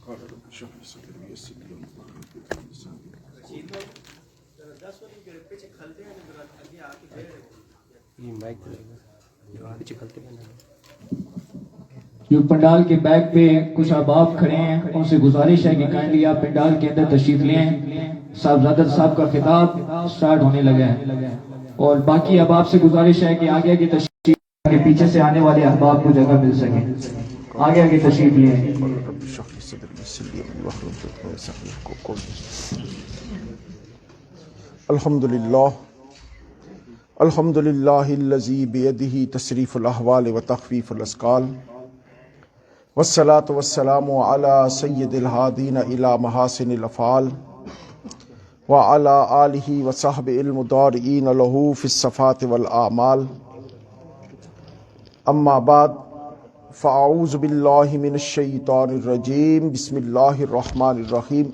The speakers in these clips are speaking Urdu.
قال رب اشرح لي صدري ويسر لي امري واحلل عقدة من لساني يفقهوا قولي. جو پنڈال کے بیک پہ کچھ احباب کھڑے ہیں ان سے گزارش ہے کہ کائنڈلی آپ پنڈال کے اندر تشریف لیں. صاحبزادہ صاحب کا خطاب سٹارٹ ہونے لگا ہے اور باقی احباب سے گزارش ہے کہ آگے آگے تشریف کے پیچھے سے آنے والے احباب کو جگہ مل سکے. آگے آگے تشریف لیں. رب اشرح لي صدري ويسر لي امري واحلل عقدة من لساني يفقهوا قولي. الحمد لله الذي بيده تسريف الاحوال وتخفيف الاسقال والصلاة والسلام على سيد الهادين الى محاسن الافعال وعلى آله وصحبه المضارعين له في الصفات والاعمال. اما بعد فاعوذ بالله من الشيطان الرجيم. بسم الله الرحمن الرحيم.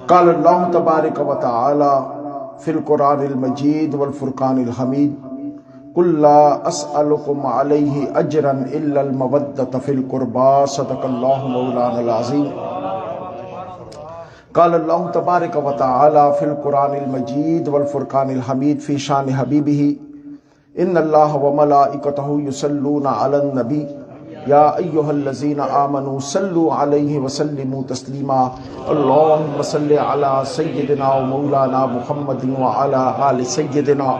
قال الله تبارك وتعالى في القرآن المجيد والفرقان الحميد قل لا أسألكم عليه أجرا إلا المودة في القربى صدق الله مولانا العظيم. قال الله تبارك وتعالى في القرآن المجيد والفرقان الحميد في شان حبيبه إن الله وملائكته يصلون على النبي يا أيها الذين آمنوا صلوا عليه وسلموا تسليما. اللهم صل على سيدنا ومولانا محمد وعلى آل سيدنا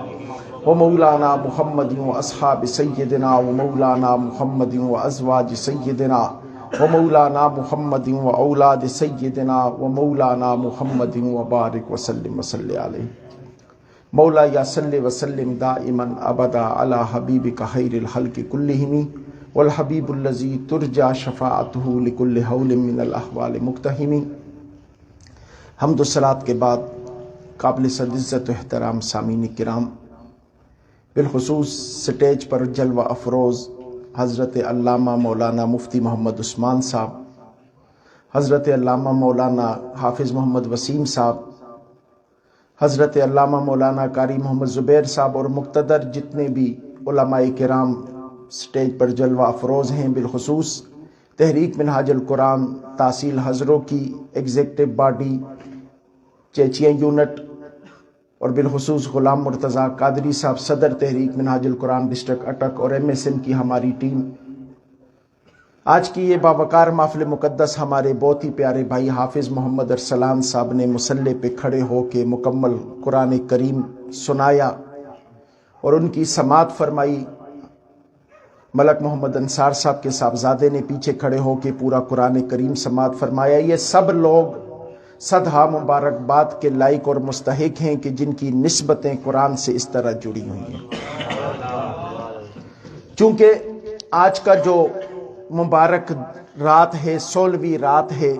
ومولانا محمد وأصحاب سيدنا ومولانا محمد وأزواج سيدنا ومولانا محمد وأولاد سيدنا ومولانا محمد وبارك وسلم وصل عليه. مولا یا صلی وسلم دائما ابدا علی حبیبک خیر الخلق کلہم والحبیب الذی ترجى شفاعته لكل حول من الاحوال مقتحم. حمد و صلات کے بعد قابل صد عزت و احترام سامعین کرام، بالخصوص سٹیج پر جلوہ افروز حضرت علامہ مولانا مفتی محمد عثمان صاحب، حضرت علامہ مولانا حافظ محمد وسیم صاحب، حضرت علامہ مولانا قاری محمد زبیر صاحب اور مقتدر جتنے بھی علماء کرام سٹیج پر جلوہ افروز ہیں، بالخصوص تحریک منہاج القرآن تحصیل ہزروں کی ایگزیکٹو باڈی چیچیاں یونٹ اور بالخصوص غلام مرتضیٰ قادری صاحب صدر تحریک منہاج القرآن ڈسٹرکٹ اٹک اور MSN کی ہماری ٹیم. آج کی یہ باوقار محفل مقدس ہمارے بہت ہی پیارے بھائی حافظ محمد ارسلان صاحب نے مصلی پہ کھڑے ہو کے مکمل قرآن کریم سنایا اور ان کی سماعت فرمائی. ملک محمد انصار صاحب کے صاحبزادے نے پیچھے کھڑے ہو کے پورا قرآن کریم سماعت فرمایا. یہ سب لوگ صدہا مبارکباد کے لائق اور مستحق ہیں کہ جن کی نسبتیں قرآن سے اس طرح جڑی ہوئی ہیں. چونکہ آج کا جو مبارک رات ہے 16ویں رات ہے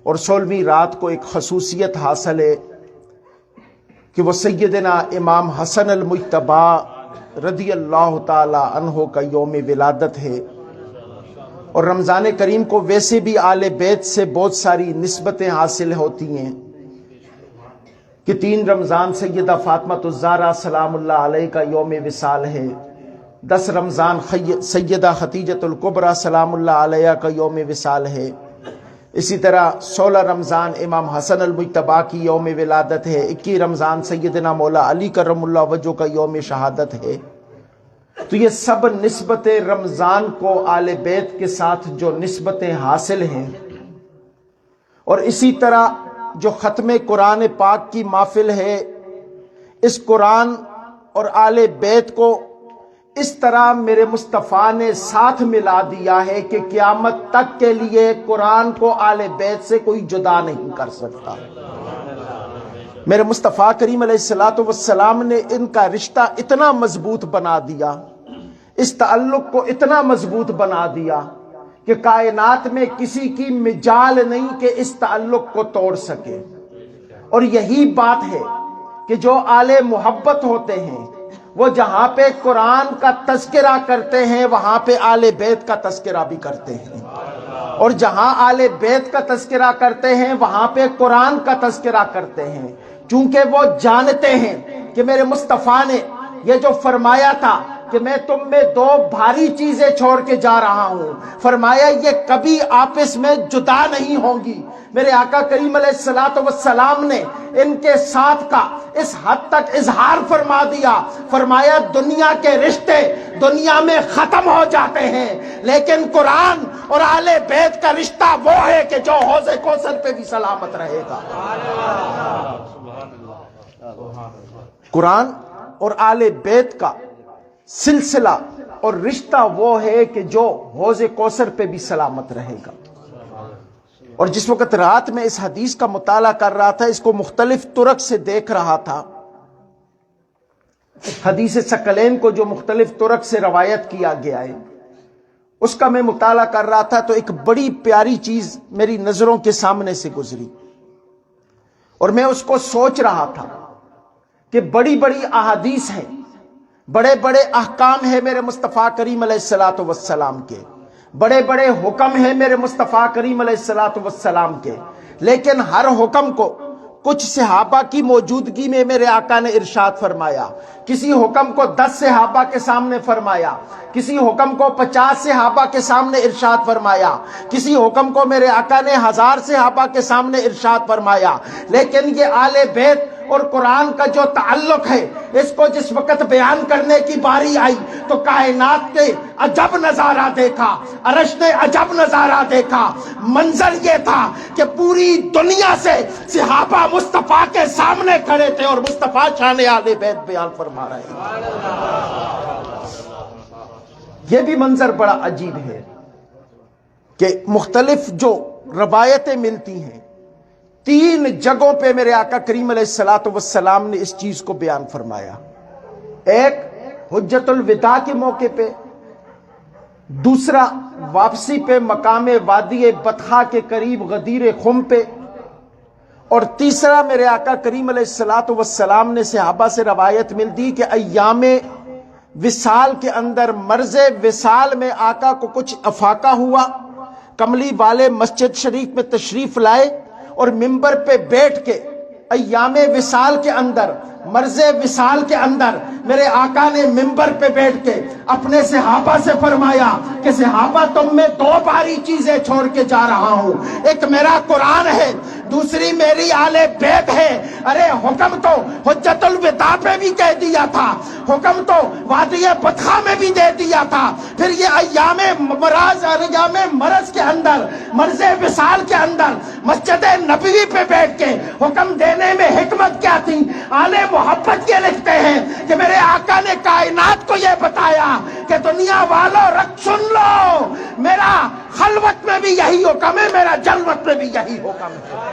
اور 16ویں رات کو ایک خصوصیت حاصل ہے کہ وہ سیدنا امام حسن المجتبی رضی اللہ تعالی عنہ کا یوم ولادت ہے. اور رمضان کریم کو ویسے بھی آل بیت سے بہت ساری نسبتیں حاصل ہوتی ہیں کہ 3 رمضان سیدہ فاطمہ الزہرا سلام اللہ علیہ کا یوم وصال ہے، 10 رمضان سیدہ خدیجۃ الکبریٰ سلام اللہ علیہ کا یوم وصال ہے، اسی طرح 16 رمضان امام حسن المجتبی کی یوم ولادت ہے، 21 رمضان سیدنا مولا علی کرم اللہ وجہ کا یوم شہادت ہے. تو یہ سب نسبتیں رمضان کو آل بیت کے ساتھ جو نسبتیں حاصل ہیں، اور اسی طرح جو ختم قرآن پاک کی محفل ہے، اس قرآن اور آل بیت کو اس طرح میرے مصطفیٰ نے ساتھ ملا دیا ہے کہ قیامت تک کے لیے قرآن کو آل بیت سے کوئی جدا نہیں کر سکتا. میرے مصطفیٰ کریم علیہ السلام نے ان کا رشتہ اتنا مضبوط بنا دیا، اس تعلق کو اتنا مضبوط بنا دیا کہ کائنات میں کسی کی مجال نہیں کہ اس تعلق کو توڑ سکے. اور یہی بات ہے کہ جو آل محبت ہوتے ہیں وہ جہاں پہ قرآن کا تذکرہ کرتے ہیں وہاں پہ آل بیت کا تذکرہ بھی کرتے ہیں، اور جہاں آل بیت کا تذکرہ کرتے ہیں وہاں پہ قرآن کا تذکرہ کرتے ہیں، چونکہ وہ جانتے ہیں کہ میرے مصطفیٰ نے یہ جو فرمایا تھا کہ میں تم میں دو بھاری چیزیں چھوڑ کے جا رہا ہوں، فرمایا یہ کبھی آپس میں جدا نہیں ہوں گی۔ میرے آقا کریم علیہ الصلوۃ والسلام نے ان کے ساتھ کا اس حد تک اظہار فرما دیا، فرمایا دنیا کے رشتے دنیا میں ختم ہو جاتے ہیں، لیکن قرآن اور آل بیت کا رشتہ وہ ہے کہ جو حوض کوثر پہ بھی سلامت رہے گا۔ قرآن اور آل بیت کا سلسلہ اور رشتہ وہ ہے کہ جو حوض کوثر پہ بھی سلامت رہے گا۔ اور جس وقت رات میں اس حدیث کا مطالعہ کر رہا تھا، اس کو مختلف طرق سے دیکھ رہا تھا، حدیث ثقلین کو جو مختلف طرق سے روایت کیا گیا ہے اس کا میں مطالعہ کر رہا تھا، تو ایک بڑی پیاری چیز میری نظروں کے سامنے سے گزری، اور میں اس کو سوچ رہا تھا کہ بڑی بڑی احادیث ہیں، بڑے بڑے احکام ہیں میرے مصطفیٰ کریم علیہ الصلوۃ والسلام کے، بڑے بڑے حکم ہیں میرے مصطفیٰ کریم علیہ الصلوۃ والسلام کے، لیکن ہر حکم کو کچھ صحابہ کی موجودگی میں میرے آقا نے ارشاد فرمایا، کسی حکم کو 10 صحابہ کے سامنے فرمایا، کسی حکم کو 50 صحابہ کے سامنے ارشاد فرمایا، کسی حکم کو میرے آقا نے 1000 صحابہ کے سامنے ارشاد فرمایا، لیکن یہ آل بیت اور قرآن کا جو تعلق ہے اس کو جس وقت بیان کرنے کی باری آئی تو کائنات نے عجب نظارہ دیکھا، عرش نے عجب نظارہ دیکھا۔ منظر یہ تھا کہ پوری دنیا سے صحابہ مصطفیٰ کے سامنے کھڑے تھے اور مصطفیٰ شان آل بیت بیان فرما رہے ہیں۔ یہ بھی منظر بڑا عجیب ہے کہ مختلف جو روایتیں ملتی ہیں، 3 جگہوں پہ میرے آقا کریم علیہ الصلوۃ والسلام نے اس چیز کو بیان فرمایا۔ ایک حجت الوداع کے موقع پہ، دوسرا واپسی پہ مقام وادی بطحا کے قریب غدیر خم پہ، اور تیسرا میرے آقا کریم علیہ الصلوۃ والسلام نے صحابہ سے روایت ملتی کہ ایام وصال کے اندر، مرض وصال میں آقا کو کچھ افاقہ ہوا، کملی والے مسجد شریف میں تشریف لائے اور ممبر پہ بیٹھ کے ایام وصال کے اندر، مرض وصال کے اندر میرے آقا نے ممبر پہ بیٹھ کے اپنے صحابہ سے فرمایا کہ صحابہ تم میں 2 بھاری چیزیں چھوڑ کے جا رہا ہوں، ایک میرا قرآن ہے، دوسری میری آل بیت ہے۔ ارے حکم تو حجت الوداع پہ بھی کہہ دیا تھا، حکم تو وادی بطحا میں بھی دے دیا تھا، پھر یہ ایام مرض کے اندر، مرض وصال کے اندر مسجد نبوی پہ بیٹھ کے حکم دینے میں حکمت کیا تھی؟ آل محبت کے لکھتے ہیں کہ میرے آقا نے کائنات کو یہ بتایا کہ دنیا والوں رکھ سن لو، میرا خلوت میں بھی یہی حکم ہے، میرا جلوت میں بھی یہی حکم ہے۔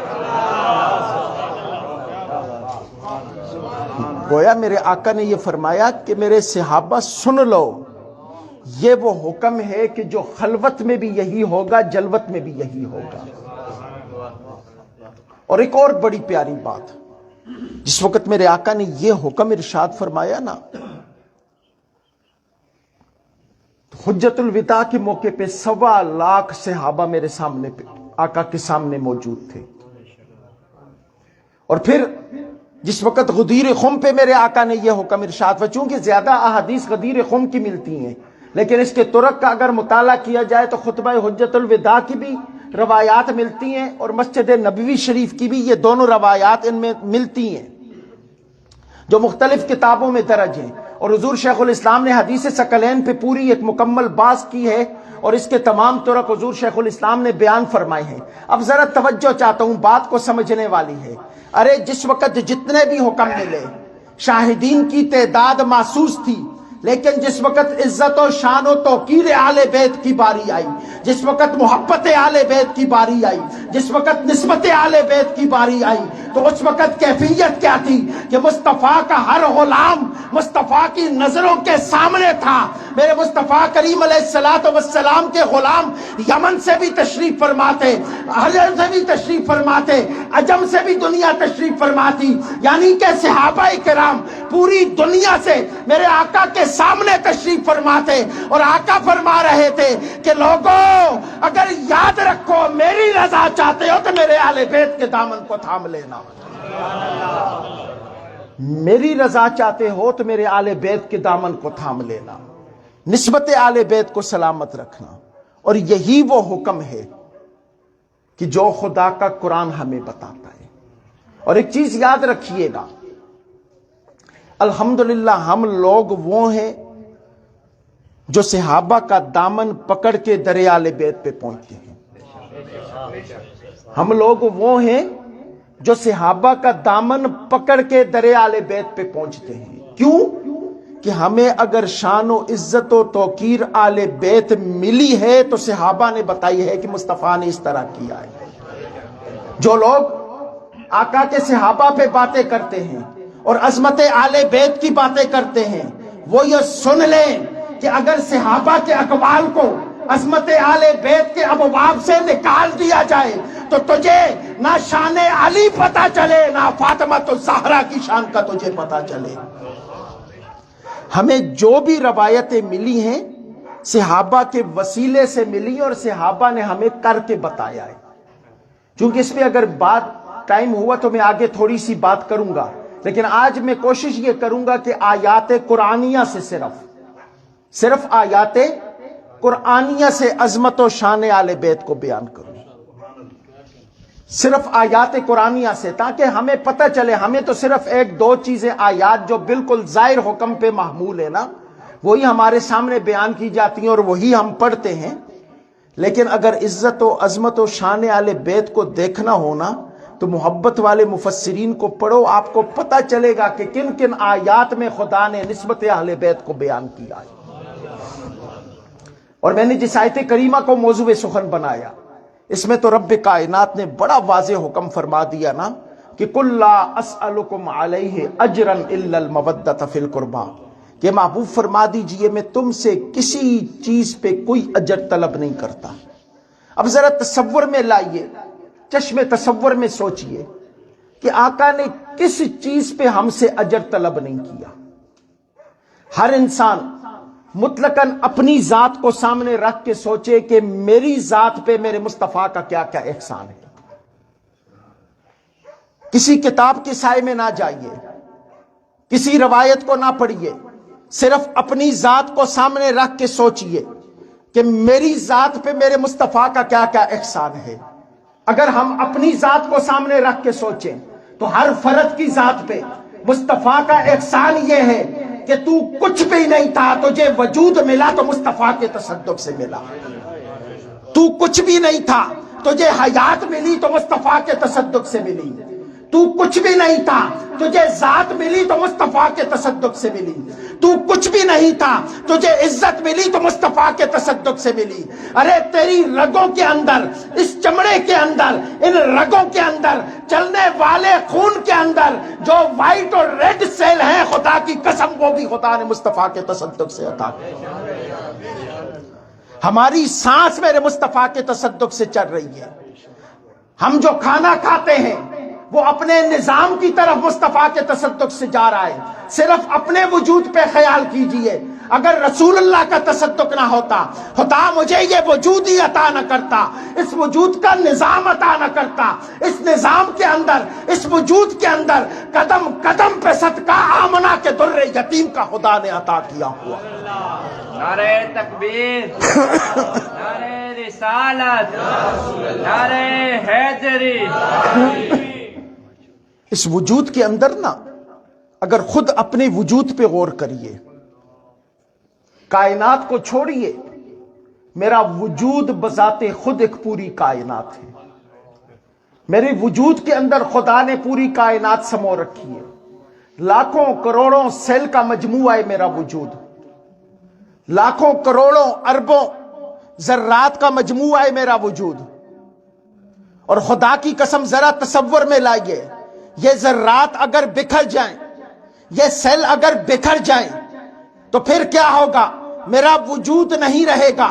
گویا میرے آقا نے یہ فرمایا کہ میرے صحابہ سن لو، یہ وہ حکم ہے کہ جو خلوت میں بھی یہی ہوگا، جلوت میں بھی یہی ہوگا۔ اور ایک اور بڑی پیاری بات، جس وقت میرے آقا نے یہ حکم ارشاد فرمایا نا، حجت الوداع کے موقع پہ 1.25 لاکھ صحابہ میرے سامنے پہ آقا کے سامنے موجود تھے، اور پھر جس وقت غدیر خم پہ میرے آقا نے یہ حکم ارشاد، چونکہ زیادہ احادیث غدیر خم کی ملتی ہیں، لیکن اس کے طرق کا اگر مطالعہ کیا جائے تو خطبہ حجت الوداع کی بھی روایات ملتی ہیں اور مسجد نبوی شریف کی بھی، یہ دونوں روایات ان میں ملتی ہیں جو مختلف کتابوں میں درج ہیں، اور حضور شیخ الاسلام نے حدیث ثقلین پہ پوری ایک مکمل بحث کی ہے اور اس کے تمام طرق حضور شیخ الاسلام نے بیان فرمائے ہیں۔ اب ذرا توجہ چاہتا ہوں، بات کو سمجھنے والی ہے۔ ارے جس وقت جتنے بھی حکم ملے، شاہدین کی تعداد محسوس تھی، لیکن جس وقت عزت و شان و توقیر آل بیت کی باری آئی، جس وقت محبت آل بیت کی باری آئی، جس وقت نسبت آل بیت کی باری آئی، تو اس وقت کیفیت کیا تھی کہ مصطفیٰ کا ہر غلام مصطفیٰ کی نظروں کے سامنے تھا۔ میرے مصطفیٰ کریم علیہ الصلوۃ والسلام کے غلام یمن سے بھی تشریف فرماتے، حجر سے بھی تشریف فرماتے، عجم سے بھی دنیا تشریف فرماتی، یعنی کہ صحابہ کرام پوری دنیا سے میرے آقا کے سامنے تشریف فرماتے، اور آقا فرما رہے تھے کہ لوگوں اگر یاد رکھو میری رضا چاہتے ہو تو میرے آل بیت کے دامن کو تھام لینا۔ میری رضا چاہتے ہو تو میرے آل بیت کے دامن کو تھام لینا، نسبت آل بیت کو سلامت رکھنا، اور یہی وہ حکم ہے کہ جو خدا کا قرآن ہمیں بتاتا ہے۔ اور ایک چیز یاد رکھیے گا، الحمدللہ ہم لوگ وہ ہیں جو صحابہ کا دامن پکڑ کے در آل بیت پہ پہنچتے ہیں۔ ہم لوگ وہ ہیں جو صحابہ کا دامن پکڑ کے در آل بیت پہ پہنچتے ہیں۔ کیوں؟ کہ ہمیں اگر شان و عزت و توقیر آل بیت ملی ہے تو صحابہ نے بتائی ہے کہ مصطفیٰ نے اس طرح کیا ہے۔ جو لوگ آقا کے صحابہ پہ باتیں کرتے ہیں اور عظمت آل بیت کی باتیں کرتے ہیں، وہ یہ سن لیں کہ اگر صحابہ کے اقوال کو عظمت آل بیت کے ابواب سے نکال دیا جائے تو تجھے نہ شان علی پتہ چلے نہ فاطمہ الزہرا کی شان کا تجھے پتہ چلے۔ ہمیں جو بھی روایتیں ملی ہیں صحابہ کے وسیلے سے ملی اور صحابہ نے ہمیں کر کے بتایا ہے۔ چونکہ اس پہ اگر بات ٹائم ہوا تو میں آگے تھوڑی سی بات کروں گا، لیکن آج میں کوشش یہ کروں گا کہ آیات قرآنیہ سے صرف آیات قرآنیہ سے عظمت و شان آل بیت کو بیان کروں، صرف آیات قرآنیہ سے، تاکہ ہمیں پتہ چلے۔ ہمیں تو صرف ایک دو چیزیں آیات جو بالکل ظاہر حکم پہ محمول ہے نا، وہی ہمارے سامنے بیان کی جاتی ہیں اور وہی ہم پڑھتے ہیں، لیکن اگر عزت و عظمت و شان آل بیت کو دیکھنا ہونا تو محبت والے مفسرین کو پڑھو، آپ کو پتہ چلے گا کہ کن کن آیات میں خدا نے نسبت اہل بیت کو بیان کیا ہے۔ اور میں نے جس آیت کریمہ کو موضوع سخن بنایا، اس میں تو رب کائنات نے بڑا واضح حکم فرما دیا نا کہ قُل لَا أَسْأَلُكُمْ عَلَيْهِ أَجْرًا إِلَّا الْمَوَدَّةَ فِي الْقُرْبَى، کہ محبوب فرما دیجئے میں تم سے کسی چیز پہ کوئی اجر طلب نہیں کرتا۔ اب ذرا تصور میں لائیے، چشم تصور میں سوچئے کہ آقا نے کس چیز پہ ہم سے اجر طلب نہیں کیا۔ ہر انسان مطلقاً اپنی ذات کو سامنے رکھ کے سوچے کہ میری ذات پہ میرے مصطفیٰ کا کیا کیا احسان ہے۔ کسی کتاب کے سائے میں نہ جائیے، کسی روایت کو نہ پڑھیے، صرف اپنی ذات کو سامنے رکھ کے سوچئے کہ میری ذات پہ میرے مصطفیٰ کا کیا کیا احسان ہے۔ اگر ہم اپنی ذات کو سامنے رکھ کے سوچیں تو ہر فرد کی ذات پہ مصطفیٰ کا احسان یہ ہے کہ تو کچھ بھی نہیں تھا، تجھے وجود ملا تو مصطفیٰ کے تصدق سے ملا۔ تو کچھ بھی نہیں تھا، تجھے حیات ملی تو مصطفیٰ کے تصدق سے ملی۔ تو کچھ بھی نہیں تھا، تجھے ذات ملی تو مصطفیٰ کے تصدق سے ملی۔ تو کچھ بھی نہیں تھا، تجھے عزت ملی تو مصطفیٰ کے تصدق سے ملی۔ ارے تیری رگوں کے اندر، اس چمڑے کے اندر، ان رگوں کے اندر، چلنے والے خون کے اندر جو وائٹ اور ریڈ سیل ہیں، خدا کی قسم وہ بھی خدا نے مصطفیٰ کے تصدق سے عطا کی۔ ہماری سانس میرے مصطفیٰ کے تصدق سے چل رہی ہے۔ ہم جو کھانا کھاتے ہیں وہ اپنے نظام کی طرف مصطفیٰ کے تصدق سے جا رہا ہے۔ صرف اپنے وجود پہ خیال کیجئے، اگر رسول اللہ کا تصدق نہ ہوتا، خدا مجھے یہ وجود ہی عطا نہ کرتا، اس وجود کا نظام عطا نہ کرتا، اس نظام کے اندر، اس وجود کے اندر قدم قدم پہ صدقہ آمنہ کے در یتیم کا خدا نے عطا کیا ہوا۔ نعرہ تکبیر، نعرہ رسالت، نعرہ حیدری۔ اس وجود کے اندر نا اگر خود اپنے وجود پہ غور کریے، کائنات کو چھوڑیے، میرا وجود بذات خود ایک پوری کائنات ہے۔ میرے وجود کے اندر خدا نے پوری کائنات سمو رکھی ہے۔ لاکھوں کروڑوں سیل کا مجموعہ ہے میرا وجود، لاکھوں کروڑوں اربوں ذرات کا مجموعہ ہے میرا وجود۔ اور خدا کی قسم ذرا تصور میں لائیے، یہ ذرات اگر بکھر جائیں، یہ سیل اگر بکھر جائیں تو پھر کیا ہوگا؟ میرا وجود نہیں رہے گا،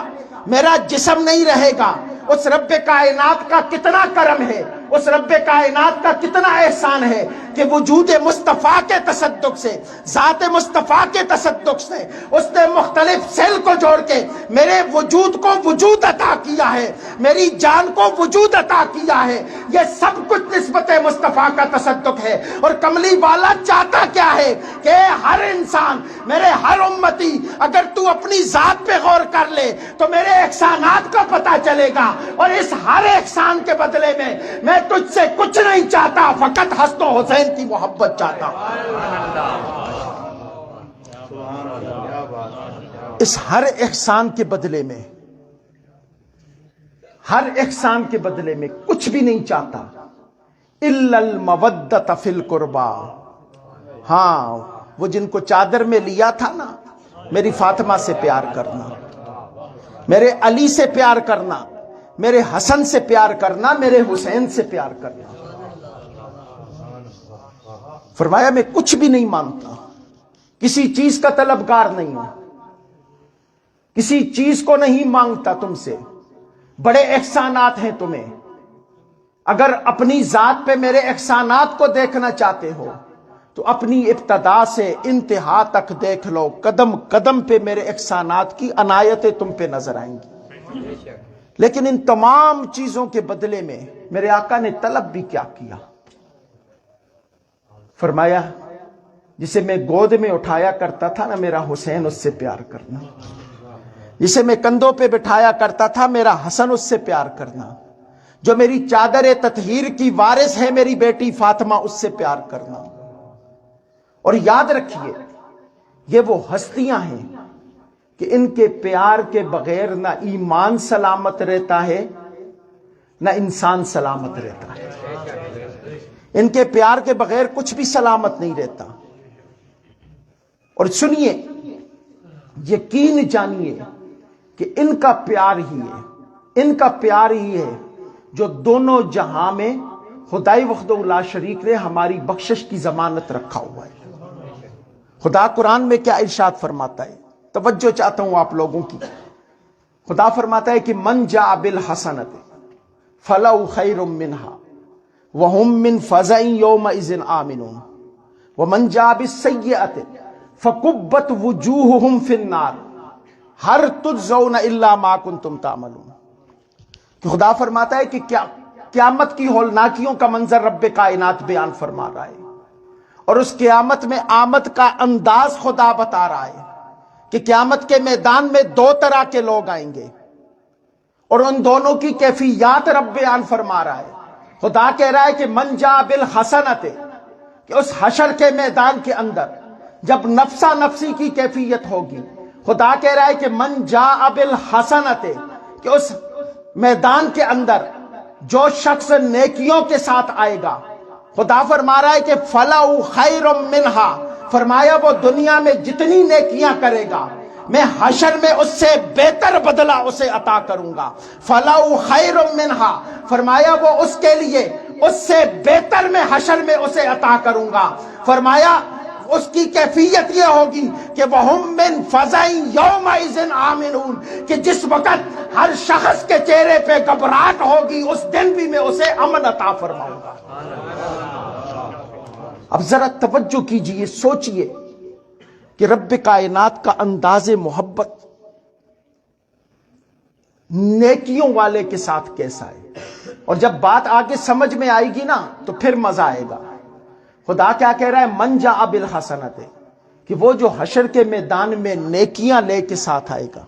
میرا جسم نہیں رہے گا۔ اس رب کائنات کا کتنا کرم ہے اس رب کائنات کا کتنا احسان ہے کہ وجود مصطفیٰ کے تصدق سے، ذات مصطفیٰ کے تصدق سے اس نے مختلف سیل کو جوڑ کے میرے وجود کو وجود عطا کیا ہے، میری جان کو وجود عطا کیا ہے۔ یہ سب کچھ نسبت مصطفیٰ کا تصدق ہے۔ اور کملی والا چاہتا کیا ہے کہ ہر انسان، میرے ہر امتی، اگر تو اپنی ذات پہ غور کر لے تو میرے احسانات کا پتہ چلے گا، اور اس ہر احسان کے بدلے میں تجھ سے کچھ نہیں چاہتا، فقط حسن و حسین کی محبت چاہتا ہوں۔ اس ہر احسان کے بدلے میں، ہر احسان کے بدلے میں کچھ بھی نہیں چاہتا الا المودۃ فی القربا۔ ہاں، وہ جن کو چادر میں لیا تھا نا، میری فاطمہ سے پیار کرنا، میرے علی سے پیار کرنا، میرے حسن سے پیار کرنا، میرے حسین سے پیار کرنا۔ فرمایا میں کچھ بھی نہیں مانگتا، کسی چیز کا طلبگار نہیں ہوں، کسی چیز کو نہیں مانگتا تم سے۔ بڑے احسانات ہیں تمہیں، اگر اپنی ذات پہ میرے احسانات کو دیکھنا چاہتے ہو تو اپنی ابتدا سے انتہا تک دیکھ لو، قدم قدم پہ میرے احسانات کی عنایتیں تم پہ نظر آئیں گی۔ لیکن ان تمام چیزوں کے بدلے میں میرے آقا نے طلب بھی کیا کیا؟ فرمایا جسے میں گود میں اٹھایا کرتا تھا نا میرا حسین، اس سے پیار کرنا، جسے میں کندھوں پہ بٹھایا کرتا تھا میرا حسن، اس سے پیار کرنا، جو میری چادر تطہیر کی وارث ہے میری بیٹی فاطمہ، اس سے پیار کرنا۔ اور یاد رکھیے یہ وہ ہستیاں ہیں کہ ان کے پیار کے بغیر نہ ایمان سلامت رہتا ہے نہ انسان سلامت رہتا ہے۔ ان کے پیار کے بغیر کچھ بھی سلامت نہیں رہتا۔ اور سنیے، یقین جانیے کہ ان کا پیار ہی ہے، ان کا پیار ہی ہے جو دونوں جہاں میں خدائی وحدہ لا شریک نے ہماری بخشش کی ضمانت رکھا ہوا ہے۔ خدا قرآن میں کیا ارشاد فرماتا ہے؟ توجہ چاہتا ہوں آپ لوگوں کی۔ خدا فرماتا ہے کہ من جاء بالحسنۃ فلہ خیر منہا وہم من فزع یومئذ آمنون ومن جاء بالسیئۃ فکبت وجوہہم فی النار ہل تجزون الا ما کنتم تعملون۔ کہ خدا فرماتا ہے کہ قیامت کی ہولناکیوں کا منظر رب کائنات بیان فرما رہا ہے، اور اس قیامت میں آمد کا انداز خدا بتا رہا ہے کہ قیامت کے میدان میں دو طرح کے لوگ آئیں گے، اور ان دونوں کی کیفیات رب بیان فرما رہا ہے۔ خدا کہہ رہا ہے کہ من جاء بالحسنۃ، کہ اس حشر کے میدان کے اندر جب نفسا نفسی کی کیفیت ہوگی، خدا کہہ رہا ہے کہ من جاء بالحسنۃ، کہ اس میدان کے اندر جو شخص نیکیوں کے ساتھ آئے گا، خدا فرما رہا ہے کہ فَلَهُ خَيْرٌ مِّنْهَا، فرمایا وہ دنیا میں جتنی نیکیاں کرے گا میں حشر میں اس سے بہتر بدلہ اسے عطا کروں گا۔ فَلَهُ خَيْرٌ مِّنْهَا، فرمایا وہ اس کے لیے اس سے بہتر میں حشر میں اسے عطا کروں گا۔ فرمایا اس کی کیفیت یہ ہوگی کہ وَهُم مِّن فَزَعٍ يَوْمَئِذٍ آمِنُونَ، کہ جس وقت ہر شخص کے چہرے پہ گھبراہٹ ہوگی اس دن بھی میں اسے امن عطا فرماؤں گا۔ اب ذرا توجہ کیجئے، سوچئے کہ رب کائنات کا انداز محبت نیکیوں والے کے ساتھ کیسا ہے۔ اور جب بات آگے سمجھ میں آئے گی نا تو پھر مزہ آئے گا۔ خدا کیا کہہ رہا ہے؟ من جاء بالحسنۃ، کہ وہ جو حشر کے میدان میں نیکیاں لے کے ساتھ آئے گا،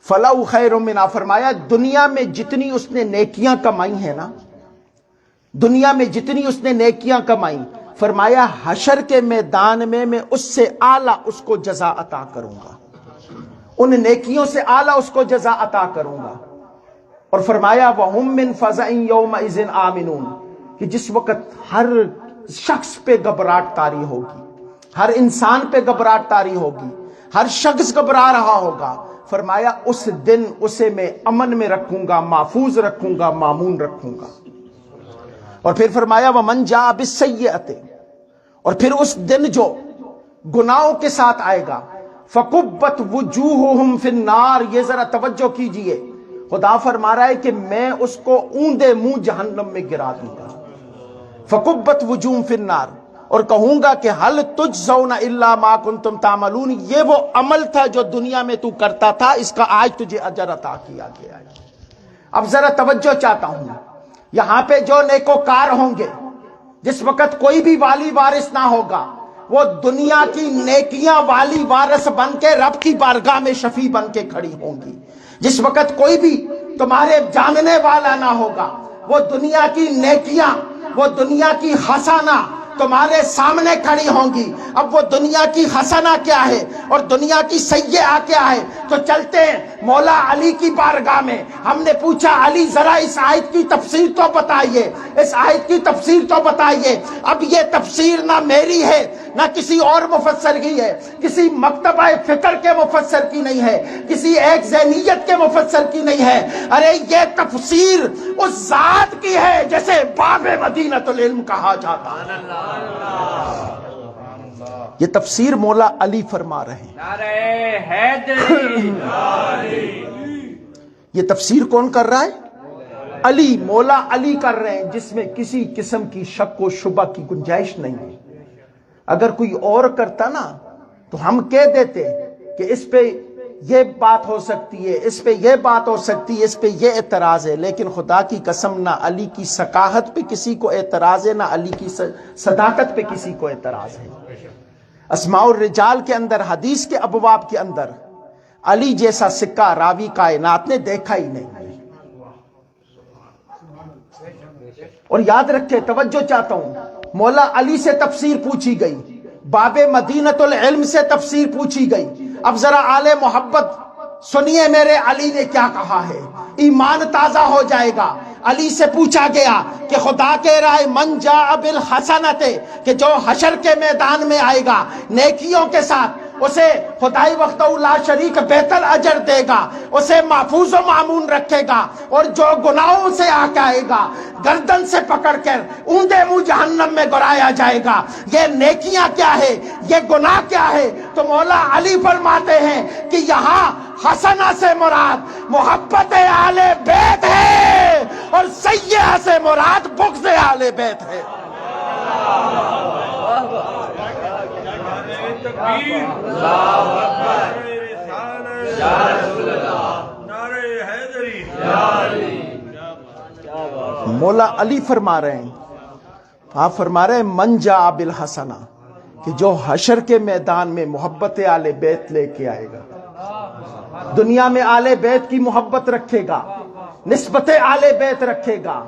فَلَهُ خَيْرٌ مِّنْهَا، فرمایا دنیا میں جتنی اس نے نیکیاں کمائی ہیں نا، دنیا میں جتنی اس نے نیکیاں کمائی، فرمایا حشر کے میدان میں اس سے اعلیٰ اس کو جزا عطا کروں گا، ان نیکیوں سے اعلیٰ اس کو جزا عطا کروں گا۔ اور فرمایا وَهُم مِّن فَزَعٍ يَوْمَئِذٍ آمِنُونَ، کہ جس وقت ہر شخص پہ گھبراہٹ طاری ہوگی، ہر انسان پہ گھبراہٹ طاری ہوگی، ہر شخص گھبرا رہا ہوگا، فرمایا اس دن اسے میں امن میں رکھوں گا، محفوظ رکھوں گا، مامون رکھوں گا۔ اور پھر فرمایا وَمَن جَاءَ بِالسَّيِّئَةِ، اور پھر اس دن جو گناہوں کے ساتھ آئے گا، فَكُبَّتْ وُجُوهُهُمْ فِي النَّارِ، یہ ذرا توجہ کیجئے، خدا فرما رہا ہے کہ میں اس کو اوندے منہ جہنم میں گرا دوں گا. فکبت وجوہہم فی النار، اور کہوں گا کہ حل تجزون الا ما کنتم تعملون، یہ وہ عمل تھا جو دنیا میں تو کرتا تھا، اس کا آج تجھے اجر عطا کیا گیا ہے. اب ذرا توجہ چاہتا ہوں، یہاں پہ جو نیکوکار ہوں گے، جس وقت کوئی بھی والی وارث نہ ہوگا، وہ دنیا کی نیکیاں والی وارث بن کے رب کی بارگاہ میں شفیع بن کے کھڑی ہوں گی. جس وقت کوئی بھی تمہارے جاننے والا نہ ہوگا، وہ دنیا کی نیکیاں، وہ دنیا کی حسنہ تمہارے سامنے کھڑی ہوں گی. اب وہ دنیا کی حسنہ کیا ہے اور دنیا کی سیئہ کیا ہے؟ تو چلتے ہیں مولا علی کی بارگاہ میں. ہم نے پوچھا علی ذرا اس آیت کی تفسیر تو بتائیے، اس آیت کی تفسیر تو بتائیے. اب یہ تفسیر نہ میری ہے نہ کسی اور مفسر کی ہے، کسی مکتبہ فکر کے مفسر کی نہیں ہے، کسی ایک ذہنیت کے مفسر کی نہیں ہے. ارے یہ تفسیر اس ذات کی ہے جیسے باب مدینۃ العلم کہا جاتا ہے. یہ تفسیر مولا علی فرما رہے ہیں. نعرہ حیدری. یہ تفسیر کون کر رہا ہے؟ علی، مولا علی کر رہے ہیں، جس میں کسی قسم کی شک و شبہ کی گنجائش نہیں ہے. اگر کوئی اور کرتا نا تو ہم کہہ دیتے کہ اس پہ یہ بات ہو سکتی ہے، اس پہ یہ بات ہو سکتی ہے، اس پہ یہ اعتراض ہے. لیکن خدا کی قسم نہ علی کی ثقافت پہ کسی کو اعتراض ہے، نہ علی کی صداقت پہ کسی کو اعتراض ہے. اسماء الرجال کے اندر، حدیث کے ابواب کے اندر علی جیسا سکہ راوی کائنات نے دیکھا ہی نہیں. اور یاد رکھے، توجہ چاہتا ہوں، مولا علی سے تفسیر پوچھی گئی، باب مدینۃ العلم سے تفسیر پوچھی گئی. اب ذرا آل محبت سنیے میرے علی نے کیا کہا ہے، ایمان تازہ ہو جائے گا. علی سے پوچھا گیا کہ خدا کہہ رہا ہے من جاء بالحسنۃ، کہ جو حشر کے میدان میں آئے گا نیکیوں کے ساتھ، اسے خدائی وحدہ لا شریک بہتر اجر دے گا، اسے محفوظ و معمون رکھے گا. اور جو گناہوں سے آ کے آئے گا گردن سے پکڑ کر اوندے منہ جہنم میں گرایا جائے گا. یہ نیکیاں کیا ہے، یہ گناہ کیا ہے؟ تو مولا علی فرماتے ہیں کہ یہاں حسنہ سے مراد محبت آل بیت ہے، اور سیئہ سے مراد بغض آل بیت ہے. مولا علی فرما رہے ہیں، آپ فرما رہے ہیں من جاء بالحسنہ، کہ جو حشر کے میدان میں محبت آل بیت لے کے آئے گا، دنیا میں آل بیت کی محبت رکھے گا، نسبت آل بیت رکھے گا،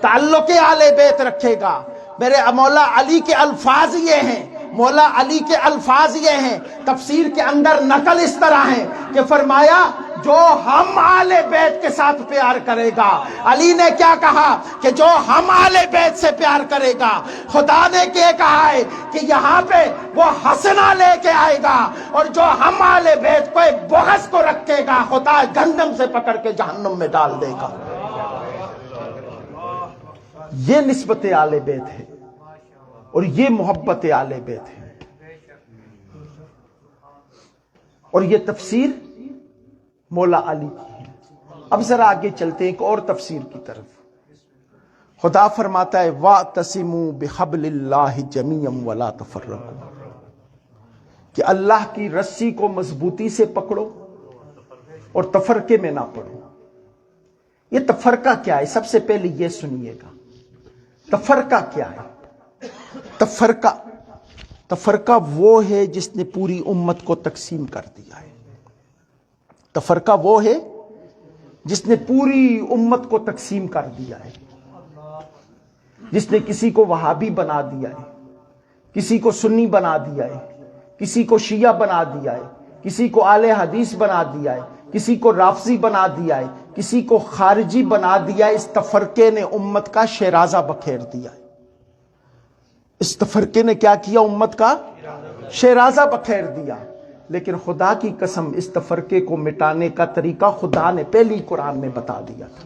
تعلق آل بیت رکھے گا. میرے مولا علی کے الفاظ یہ ہیں، مولا علی کے الفاظ یہ ہیں، تفسیر کے اندر نقل اس طرح ہے کہ فرمایا جو ہم آل بیت کے ساتھ پیار کرے گا. علی نے کیا کہا کہ جو ہم آل بیت سے پیار کرے گا. خدا نے کیا کہا ہے کہ یہاں پہ وہ حسنہ لے کے آئے گا، اور جو ہم آل بیت کو بغض کو رکھے گا خدا گندم سے پکڑ کے جہنم میں ڈال دے گا. یہ نسبت آل بیت ہے اور یہ محبت آل بیت ہے. اور یہ تفسیر مولا علی کی ہے. اب ذرا آگے چلتے ہیں ایک اور تفسیر کی طرف. خدا فرماتا ہے وَاعْتَصِمُوا بِحَبْلِ اللَّهِ جَمِيعًا وَلَا تَفَرَّقُوا، کہ اللہ کی رسی کو مضبوطی سے پکڑو اور تفرقے میں نہ پڑو. یہ تفرقہ کیا ہے؟ سب سے پہلے یہ سنیے گا، تفرقہ کیا ہے؟ تفرقہ وہ ہے جس نے پوری امت کو تقسیم کر دیا ہے. تفرقہ وہ ہے جس نے پوری امت کو تقسیم کر دیا ہے، جس نے کسی کو وہابی بنا دیا ہے، کسی کو سنی بنا دیا ہے، کسی کو شیعہ بنا دیا ہے، کسی کو اہل حدیث بنا دیا ہے، کسی کو رافضی بنا دیا ہے، کسی کو خارجی بنا دیا ہے. اس تفرقے نے امت کا شیرازہ بکھیر دیا ہے. اس تفرقے نے کیا کیا؟ امت کا شیرازہ بکھیر دیا. لیکن خدا کی قسم اس تفرقے کو مٹانے کا طریقہ خدا نے پہلی قرآن میں بتا دیا تھا.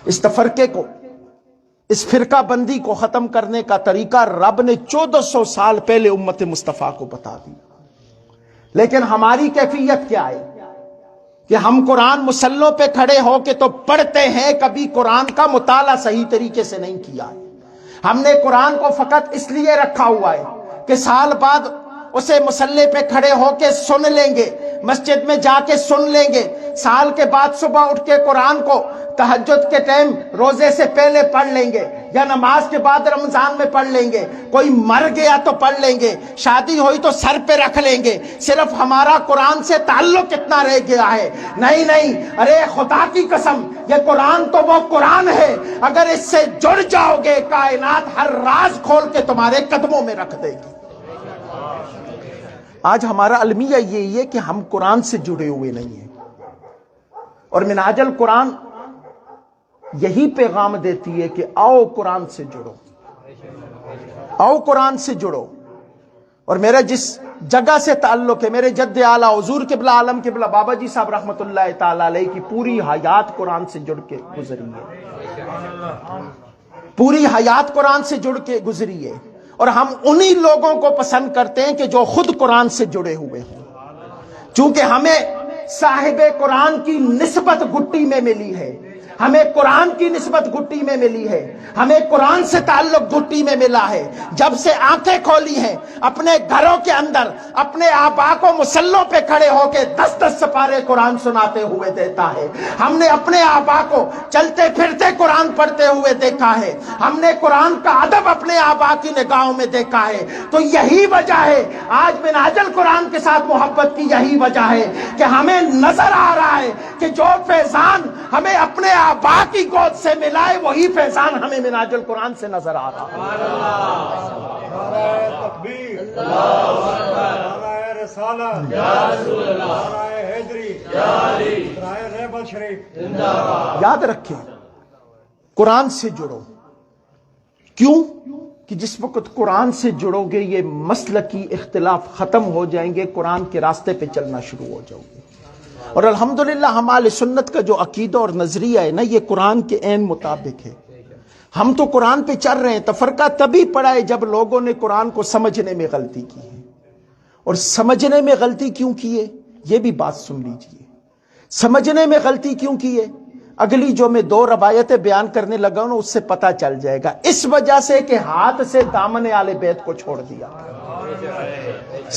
اس تفرقے کو، اس فرقہ بندی کو ختم کرنے کا طریقہ رب نے 1400 سال پہلے امت مصطفیٰ کو بتا دیا. لیکن ہماری کیفیت کیا ہے؟ کہ ہم قرآن مسلوں پہ کھڑے ہو کے تو پڑھتے ہیں، کبھی قرآن کا مطالعہ صحیح طریقے سے نہیں کیا ہے۔ ہم نے قرآن کو فقط اس لیے رکھا ہوا ہے کہ سال بعد اسے مسلے پہ کھڑے ہو کے سن لیں گے، مسجد میں جا کے سن لیں گے، سال کے بعد صبح اٹھ کے قرآن کو تہجد کے ٹائم روزے سے پہلے پڑھ لیں گے، یا نماز کے بعد رمضان میں پڑھ لیں گے، کوئی مر گیا تو پڑھ لیں گے، شادی ہوئی تو سر پہ رکھ لیں گے۔ صرف ہمارا قرآن سے تعلق کتنا رہ گیا ہے؟ نہیں نہیں، ارے خدا کی قسم، یہ قرآن تو وہ قرآن ہے، اگر اس سے جڑ جاؤ گے کائنات ہر راز کھول کے تمہارے قدموں میں رکھ دے گی۔ آج ہمارا المیہ یہی ہے کہ ہم قرآن سے جڑے ہوئے نہیں ہیں، اور منہاج القرآن یہی پیغام دیتی ہے کہ آؤ قرآن سے جڑو، آؤ قرآن سے جڑو۔ اور میرا جس جگہ سے تعلق ہے، میرے جد اعلیٰ حضور قبلہ عالم قبلہ بابا جی صاحب رحمۃ اللہ تعالی علیہ کی پوری حیات قرآن سے جڑ کے گزری ہے، پوری حیات قرآن سے جڑ کے گزری ہے، اور ہم انہی لوگوں کو پسند کرتے ہیں کہ جو خود قرآن سے جڑے ہوئے ہیں، چونکہ ہمیں صاحب قرآن کی نسبت گٹی میں ملی ہے، ہمیں قرآن کی نسبت گٹی میں ملی ہے، ہمیں قرآن سے تعلق گٹی میں ملا ہے۔ جب سے آنکھیں کھولی ہیں، اپنے گھروں کے اندر اپنے آبا کو مسلوں پہ کھڑے ہو کے 10 سپارے قرآن سناتے ہوئے دیتا ہے۔ ہم نے اپنے آبا کو چلتے پھرتے قرآن پڑھتے ہوئے دیکھا ہے، ہم نے قرآن کا ادب اپنے آبا کی نگاہوں میں دیکھا ہے۔ تو یہی وجہ ہے آج منہاج القرآن کے ساتھ محبت کی، یہی وجہ ہے کہ ہمیں نظر آ رہا ہے کہ جو فیضان ہمیں اپنے آبا کی گود سے ملا ہے، وہی فیضان ہمیں منہاج القرآن سے نظر آ رہا ہے۔ نعرہ تکبیر، نعرہ رسالت، نعرہ حیدری، نعرہ رحمت شریف۔ یاد رکھیں، قرآن سے جڑو۔ کیوں؟ کہ جس وقت قرآن سے جڑو گے یہ مسلکی اختلاف ختم ہو جائیں گے، قرآن کے راستے پہ چلنا شروع ہو جاؤ گے۔ اور الحمدللہ ہم اہل سنت کا جو عقیدہ اور نظریہ ہے نا، یہ قرآن کے عین مطابق ہے۔ ہم تو قرآن پہ چل رہے ہیں۔ تفرقہ تبھی پڑا ہے جب لوگوں نے قرآن کو سمجھنے میں غلطی کی ہے، اور سمجھنے میں غلطی کیوں کی ہے یہ بھی بات سن لیجئے۔ سمجھنے میں غلطی کیوں کی ہے، اگلی جو میں 2 روایتیں بیان کرنے لگا ہوں اس سے پتہ چل جائے گا۔ اس وجہ سے کہ ہاتھ سے دامن آل بیت کو چھوڑ دیا۔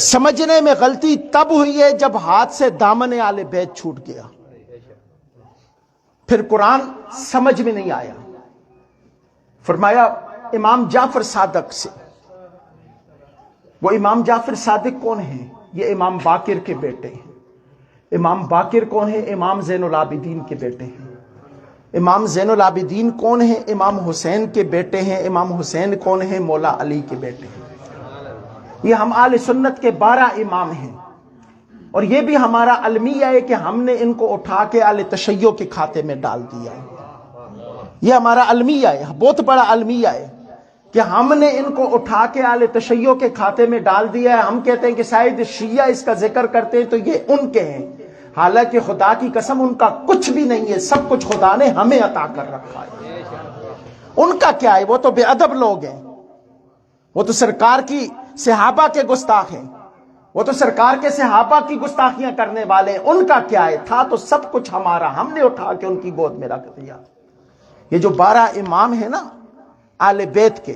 سمجھنے میں غلطی تب ہوئی ہے جب ہاتھ سے دامن آل بیت چھوٹ گیا، پھر قرآن سمجھ میں نہیں آیا۔ فرمایا امام جعفر صادق سے، وہ امام جعفر صادق کون ہیں؟ یہ امام باقر کے بیٹے ہیں۔ امام باقر کون ہیں؟ امام زین العابدین کے بیٹے ہیں۔ امام زین العابدین کون ہیں؟ امام حسین کے بیٹے ہیں۔ امام حسین کون ہیں؟ مولا علی کے بیٹے ہیں۔ یہ ہم اہل سنت کے 12 امام ہیں، اور یہ بھی ہمارا المیہ ہے کہ ہم نے ان کو اٹھا کے اہل تشیع کے کھاتے میں ڈال دیا ہے۔ یہ ہمارا المیہ ہے، بہت بڑا المیہ ہے کہ ہم نے ان کو اٹھا کے اہل تشیع کے کھاتے میں ڈال دیا ہے۔ ہم کہتے ہیں کہ شاید شیعہ اس کا ذکر کرتے ہیں تو یہ ان کے ہیں، حالانکہ خدا کی قسم ان کا کچھ بھی نہیں ہے، سب کچھ خدا نے ہمیں عطا کر رکھا ہے۔ ان کا کیا ہے؟ وہ تو بے ادب لوگ ہیں، وہ تو سرکار کی صحابہ کے گستاخ ہیں، وہ تو سرکار کے صحابہ کی گستاخیاں کرنے والے ہیں۔ ان کا کیا ہے؟ تھا تو سب کچھ ہمارا، ہم نے اٹھا کے ان کی گود میں رکھ دیا۔ یہ جو 12 امام ہیں نا آل بیت کے،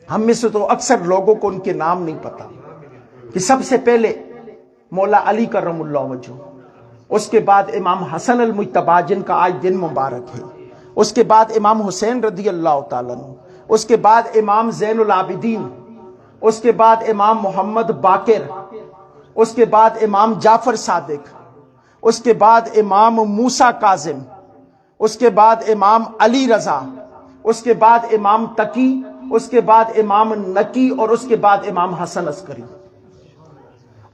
ہم میں سے تو اکثر لوگوں کو ان کے نام نہیں پتا، کہ سب سے پہلے مولا علی کرم اللہ وجہ، اس کے بعد امام حسن المجتبی جن کا آج دن مبارک ہے، اس کے بعد امام حسین رضی اللہ تعالیٰ عنہ، اس کے بعد امام زین العابدین، اس کے بعد امام محمد باقر، اس کے بعد امام جعفر صادق، اس کے بعد امام موسیٰ کاظم، اس کے بعد امام علی رضا، اس کے بعد امام تقی، اس کے بعد امام نقی، اور اس کے بعد امام حسن عسکری،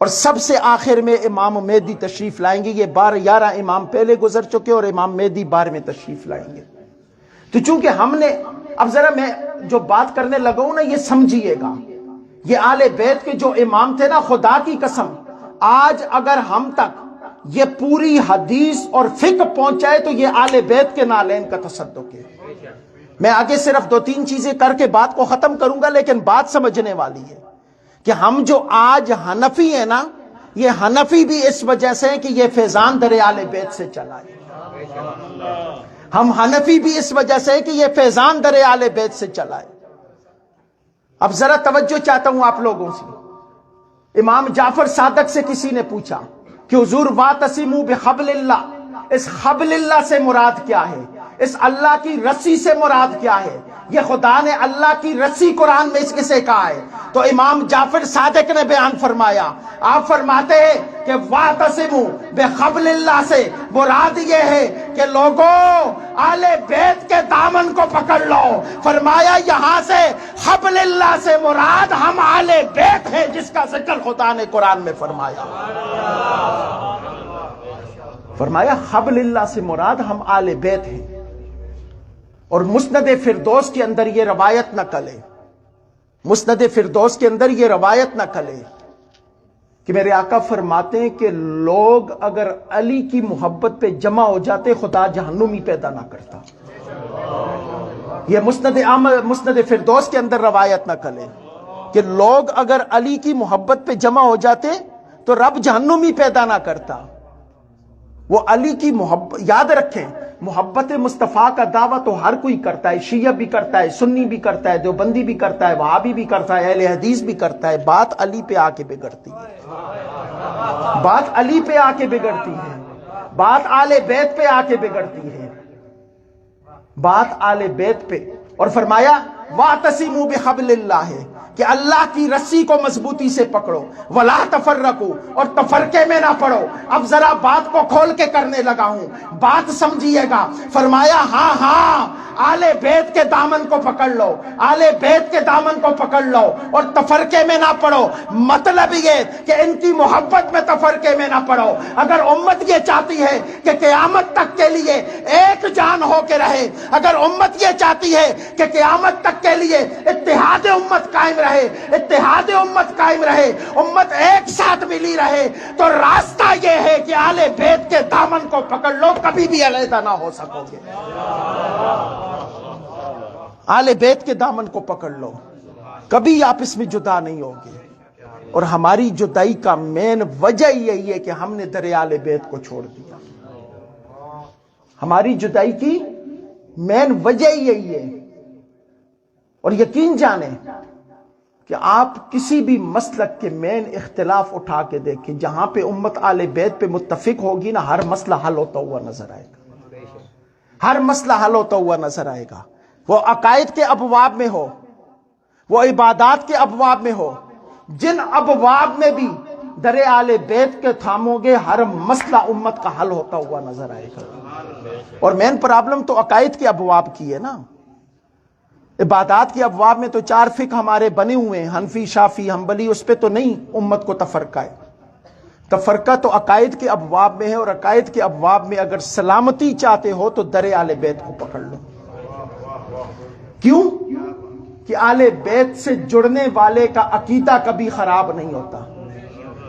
اور سب سے آخر میں امام مہدی تشریف لائیں گے۔ یہ 11 امام پہلے گزر چکے اور امام مہدی 12 میں تشریف لائیں گے۔ تو چونکہ ہم نے، اب ذرا میں جو بات کرنے لگا ہوں نا یہ سمجھیے گا، یہ آل بیت کے جو امام تھے نا، خدا کی قسم آج اگر ہم تک یہ پوری حدیث اور فقہ پہنچائے تو یہ آل بیت کے نالین کا تصدق ہے۔ میں آگے صرف 2-3 چیزیں کر کے بات کو ختم کروں گا، لیکن بات سمجھنے والی ہے کہ ہم جو آج حنفی ہیں نا، یہ حنفی بھی اس وجہ سے کہ یہ فیضان در آل بیت سے چلا ہے. ہم حنفی بھی اس وجہ سے کہ یہ فیضان در آل بیت سے چلا ہے. اب ذرا توجہ چاہتا ہوں آپ لوگوں سے. امام جعفر صادق سے کسی نے پوچھا کہ حضور واعتصموا بحبل اللہ، اس حبل اللہ سے مراد کیا ہے؟ اس اللہ کی رسی سے مراد کیا ہے؟ یہ خدا نے اللہ کی رسی قرآن میں اس کسے کہا ہے؟ تو امام جعفر صادق نے بیان فرمایا، آپ فرماتے ہیں کہ واعتصموا بحبل اللہ سے مراد یہ ہے کہ لوگوں آل بیت کے دامن کو پکڑ لو. فرمایا یہاں سے حبل اللہ سے مراد ہم آل بیت ہیں جس کا ذکر خدا نے قرآن میں فرمایا. فرمایا حبل اللہ سے مراد ہم آل بیت ہیں. اور مسند فردوس کے اندر یہ روایت نقل ہے، مسند فردوس کے اندر یہ روایت نقل ہے کہ میرے آقا فرماتے ہیں کہ لوگ اگر علی کی محبت پہ جمع ہو جاتے خدا جہنمی پیدا نہ کرتا. یہ مسند فردوس کے اندر روایت نقل ہے کہ لوگ اگر علی کی محبت پہ جمع ہو جاتے تو رب جہنمی پیدا نہ کرتا. وہ علی کی محبت، یاد رکھیں محبت مصطفیٰ کا دعویٰ تو ہر کوئی کرتا ہے، شیعہ بھی کرتا ہے، سنی بھی کرتا ہے، دیوبندی بھی کرتا ہے، وہابی بھی کرتا ہے، اہل حدیث بھی کرتا ہے. بات علی پہ آ کے بگڑتی ہے، بات علی پہ آ کے بگڑتی ہے، بات آل بیت پہ آ کے بگڑتی ہے، بات آل بیت پہ. اور فرمایا واعتصموا بحبل اللہ ہے کہ اللہ کی رسی کو مضبوطی سے پکڑو، ولا تفرقوا، اور تفرقے میں نہ پڑو. اب ذرا بات کو کھول کے کرنے لگا ہوں، بات سمجھیے گا. فرمایا ہاں آل بیت کے دامن کو پکڑ لو، آل بیت کے دامن کو پکڑ لو اور تفرقے میں نہ پڑو. مطلب یہ کہ ان کی محبت میں تفرقے میں نہ پڑو. اگر امت یہ چاہتی ہے کہ قیامت تک کے لیے ایک جان ہو کے رہے، اگر امت یہ چاہتی ہے کہ قیامت تک کے لیے اتحاد امت قائم رہے، اتحاد امت قائم رہے، امت ایک ساتھ ملی رہے، تو راستہ یہ ہے کہ آل بیت کے دامن کو پکڑ لو، کبھی بھی علیحدہ نہ ہو سکو گے. آل بیت کے دامن کو پکڑ لو، کبھی آپس میں جدا نہیں ہوگے. اور ہماری جدائی کا مین وجہ یہی ہے کہ ہم نے در آل بیت کو چھوڑ دیا. ہماری جدائی کی مین وجہ یہی ہے. اور یقین جانیں کہ آپ کسی بھی مسلک کے مین اختلاف اٹھا کے دیکھیں، جہاں پہ امت آل بیت پہ متفق ہوگی نا، ہر مسئلہ حل ہوتا ہوا نظر آئے گا، ہر مسئلہ حل ہوتا ہوا نظر آئے گا. وہ عقائد کے ابواب میں ہو، وہ عبادات کے ابواب میں ہو، جن ابواب میں بھی در آل بیت کے تھامو گے ہر مسئلہ امت کا حل ہوتا ہوا نظر آئے گا. اور مین پرابلم تو عقائد کے ابواب کی ہے نا. عبادات کے ابواب میں تو 4 فقہ ہمارے بنے ہوئے ہیں، حنفی، شافعی، حنبلی، اس پہ تو نہیں امت کو تفرقہ ہے. تفرقہ تو عقائد کے ابواب میں ہے. اور عقائد کے ابواب میں اگر سلامتی چاہتے ہو تو در آل بیت کو پکڑ لو. کیوں کہ آل بیت سے جڑنے والے کا عقیدہ کبھی خراب نہیں ہوتا،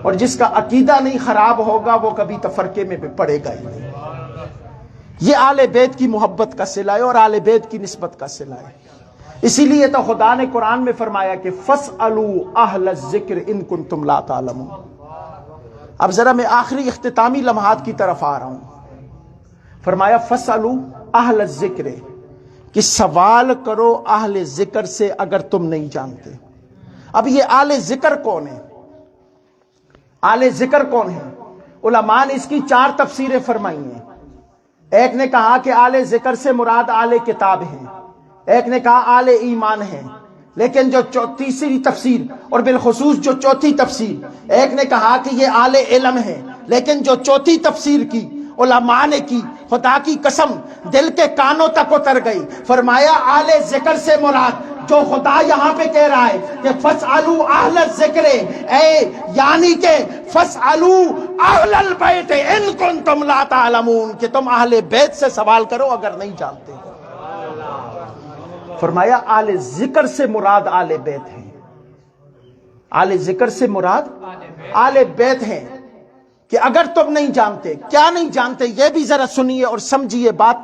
اور جس کا عقیدہ نہیں خراب ہوگا وہ کبھی تفرقے میں پڑے گا ہی نہیں. یہ آل بیت کی محبت کا صلہ ہے اور آل بیت کی نسبت کا صلہ ہے. اسی لیے تو خدا نے قرآن میں فرمایا کہ فَاسْأَلُوا أَهْلَ الذِّكْرِ إِن كُنتُمْ لَا تَعْلَمُونَ. اب ذرا میں آخری اختتامی لمحات کی طرف آ رہا ہوں. فرمایا فَاسْأَلُوا أَهْلَ الذِّكْرِ کہ سوال کرو اہل ذکر سے اگر تم نہیں جانتے. اب یہ اہل ذکر کون ہے؟ اہل ذکر کون ہے؟ علماء نے اس کی 4 تفسیریں فرمائی ہیں. ایک نے کہا کہ اہل ذکر سے مراد اہل کتاب ہیں، ایک نے کہا اہل ایمان ہیں، لیکن جو تیسری تفسیر اور بالخصوص جو چوتھی تفسیر، ایک نے کہا کہ یہ اہل علم ہے، لیکن جو چوتھی تفسیر کی علماء نے کی، خدا کی قسم دل کے کانوں تک اتر گئی. فرمایا اہل ذکر سے مراد جو خدا یہاں پہ کہہ رہا ہے کہ فَاسْأَلُوا أَهْلَ الذِّكْرِ، یعنی کہ فَاسْأَلُوا أَهْلَ الْبَيْتِ إِن كُنتُمْ لَا تَعْلَمُونَ، کہ تم اہل بیت سے سوال کرو اگر نہیں جانتے. فرمایا اہل ذکر سے مراد اہل بیت ہیں، اہل ذکر سے مراد اہل بیت ہیں. کہ اگر تم نہیں جانتے، کیا نہیں جانتے یہ بھی ذرا سنیے اور سمجھیے بات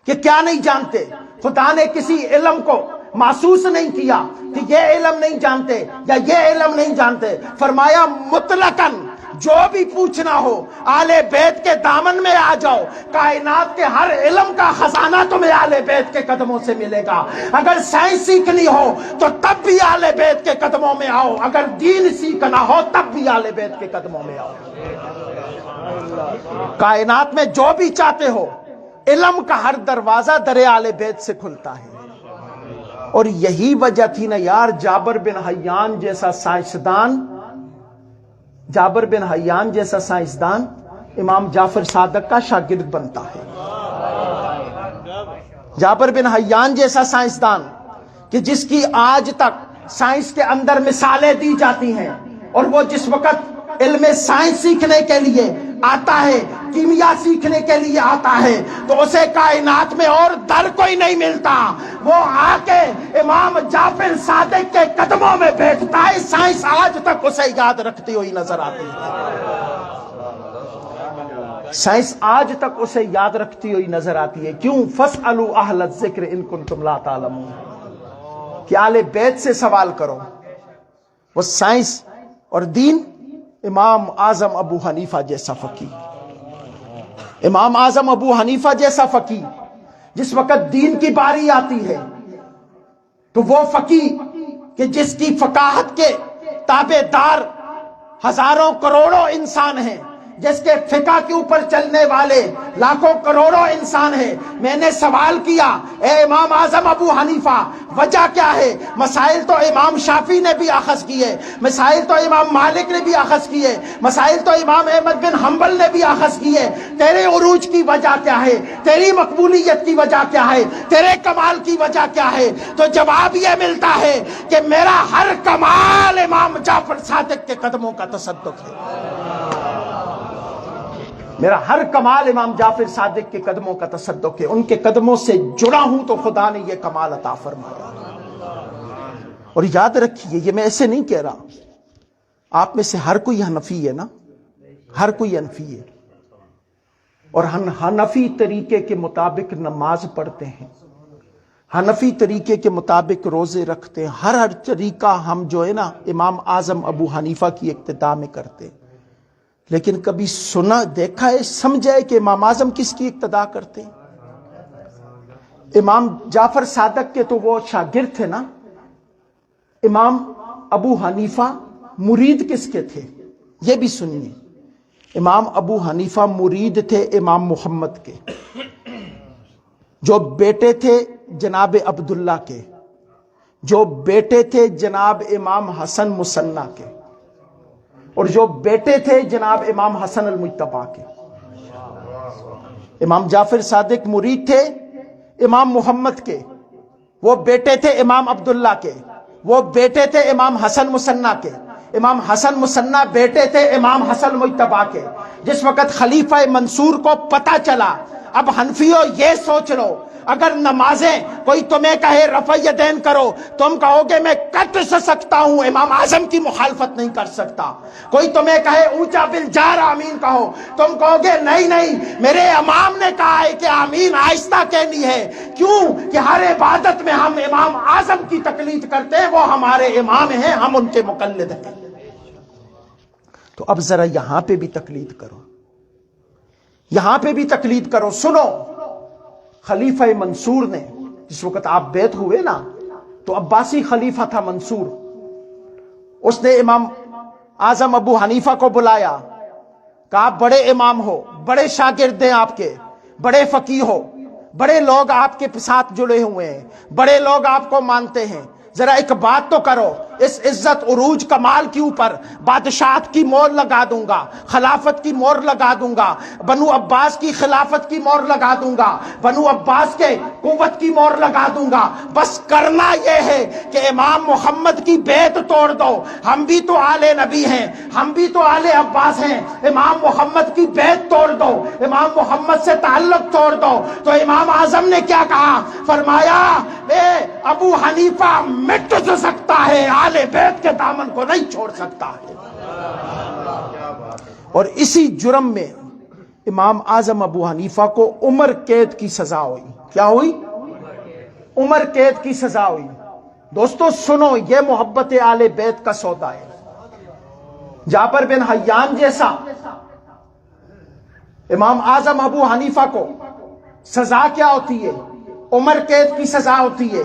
کہ کیا نہیں جانتے. خدا نے کسی علم کو محسوس نہیں کیا کہ یہ علم نہیں جانتے یا یہ علم نہیں جانتے. فرمایا مطلقاً جو بھی پوچھنا ہو آلے بیت کے دامن میں آ جاؤ، کائنات کے ہر علم کا خزانہ تمہیں آلے بیت کے قدموں سے ملے گا۔ اگر سائنس سیکھنی ہو تو تب بھی آلے بیت کے قدموں میں آؤ، اگر دین سیکھنا ہو تب بھی آلے بیت کے قدموں میں آؤ۔ کائنات میں جو بھی چاہتے ہو، علم کا ہر دروازہ در آلے بیت سے کھلتا ہے۔ اور یہی وجہ تھی نا یار، جابر بن حیان جیسا سائنسدان امام جعفر صادق کا شاگرد بنتا ہے۔ جابر بن حیان جیسا سائنسدان کہ جس کی آج تک سائنس کے اندر مثالیں دی جاتی ہیں، اور وہ جس وقت علم سائنس سیکھنے کے لیے آتا ہے، کیمیا سیکھنے کے لیے آتا ہے، تو اسے کائنات میں اور در کوئی نہیں ملتا، وہ آ کے امام جعفر صادق کے قدموں میں بیٹھتا ہے۔ سائنس آج تک اسے یاد رکھتی ہوئی نظر آتی ہے، سائنس آج تک اسے یاد رکھتی ہوئی نظر آتی ہے۔ کیوں؟ فَاسْأَلُوا أَهْلَ الذِّكْرِ إِن كُنتُمْ لَا تَعْلَمُونَ، کہ آل بیت سے سوال کرو۔ وہ سائنس اور دین، امام اعظم ابو حنیفہ جیسا فقیہ، امام اعظم ابو حنیفہ جیسا فقیہ، جس وقت دین کی باری آتی ہے تو وہ فقیہ کہ جس کی فقاہت کے تابع دار ہزاروں کروڑوں انسان ہیں، جس کے فقہ کے اوپر چلنے والے لاکھوں کروڑوں انسان ہیں۔ میں نے سوال کیا، اے امام اعظم ابو حنیفہ وجہ کیا ہے؟ مسائل تو امام شافعی نے بھی اخذ کیے، مسائل تو امام مالک نے بھی اخذ کیے، مسائل تو امام احمد بن حنبل نے بھی اخذ کیے، تیرے عروج کی وجہ کیا ہے؟ تیری مقبولیت کی وجہ کیا ہے؟ تیرے کمال کی وجہ کیا ہے؟ تو جواب یہ ملتا ہے کہ میرا ہر کمال امام جعفر صادق کے قدموں کا تصدق ہے، میرا ہر کمال امام جعفر صادق کے قدموں کا تصدق ہے، ان کے قدموں سے جڑا ہوں تو خدا نے یہ کمال عطا فرمایا۔ اور یاد رکھیے، یہ میں ایسے نہیں کہہ رہا، آپ میں سے ہر کوئی حنفی ہے نا، ہر کوئی حنفی ہے، اور ہم حنفی طریقے کے مطابق نماز پڑھتے ہیں، حنفی طریقے کے مطابق روزے رکھتے ہیں، ہر طریقہ ہم جو ہے نا امام اعظم ابو حنیفہ کی اقتداء میں کرتے ہیں۔ لیکن کبھی سنا دیکھا ہے، سمجھا ہے کہ امام اعظم کس کی اقتداء کرتے ہیں؟ امام جعفر صادق کے تو وہ شاگرد تھے نا، امام ابو حنیفہ مرید کس کے تھے؟ یہ بھی سنیے، امام ابو حنیفہ مرید تھے امام محمد کے، جو بیٹے تھے جناب عبداللہ کے، جو بیٹے تھے جناب امام حسن مصنع کے، اور جو بیٹے تھے جناب امام حسن المجتبی کے۔ امام جعفر صادق مرید تھے امام محمد کے، وہ بیٹے تھے امام عبداللہ کے، وہ بیٹے تھے امام حسن مصنع کے، امام حسن مصنع بیٹے تھے امام حسن مجتبی کے۔ جس وقت خلیفہ منصور کو پتہ چلا، اب حنفیوں یہ سوچ لو، اگر نمازیں کوئی تمہیں کہے رفع یدین کرو، تم کہو گے میں کٹ سکتا ہوں، امام اعظم کی مخالفت نہیں کر سکتا۔ کوئی تمہیں کہے اونچا بالجار آمین کہو، تم کہو گے نہیں نہیں، میرے امام نے کہا ہے کہ آمین آہستہ کہنی ہے۔ کیوں کہ ہر عبادت میں ہم امام اعظم کی تقلید کرتے ہیں، وہ ہمارے امام ہیں، ہم ان کے مقلد ہیں۔ تو اب ذرا یہاں پہ بھی تقلید کرو، یہاں پہ بھی تقلید کرو۔ سنو، خلیفہ منصور نے جس وقت آپ بیعت ہوئے نا، تو عباسی خلیفہ تھا منصور، اس نے امام اعظم ابو حنیفہ کو بلایا، کہا بڑے امام ہو، بڑے شاگرد ہیں آپ کے، بڑے فقیہ ہو، بڑے لوگ آپ کے ساتھ جڑے ہوئے ہیں، بڑے لوگ آپ کو مانتے ہیں، ذرا ایک بات تو کرو، اس عزت عروج کمال کے اوپر بادشاہت کی مور لگا دوں گا، خلافت کی مور لگا دوں گا، بنو عباس کی خلافت کی مور لگا دوں گا، بنو عباس کے قوت کی مور لگا دوں گا، بس کرنا یہ ہے کہ امام محمد کی بیعت توڑ دو، ہم بھی تو آل نبی ہیں، ہم بھی تو آل عباس ہیں، امام محمد کی بیعت توڑ دو، امام محمد سے تعلق توڑ دو۔ تو امام اعظم نے کیا کہا؟ فرمایا اے ابو حنیفہ مٹ سکتا ہے، آل بیت کے دامن کو نہیں چھوڑ سکتا ہے۔ اور اسی جرم میں امام اعظم ابو حنیفہ کو عمر قید کی سزا ہوئی۔ کیا ہوئی؟ عمر قید کی سزا ہوئی۔ دوستو سنو، یہ محبت آل بیت کا سودا ہے، جابر بن حیان جیسا امام اعظم ابو حنیفہ کو سزا کیا ہوتی ہے؟ عمر قید کی سزا ہوتی ہے۔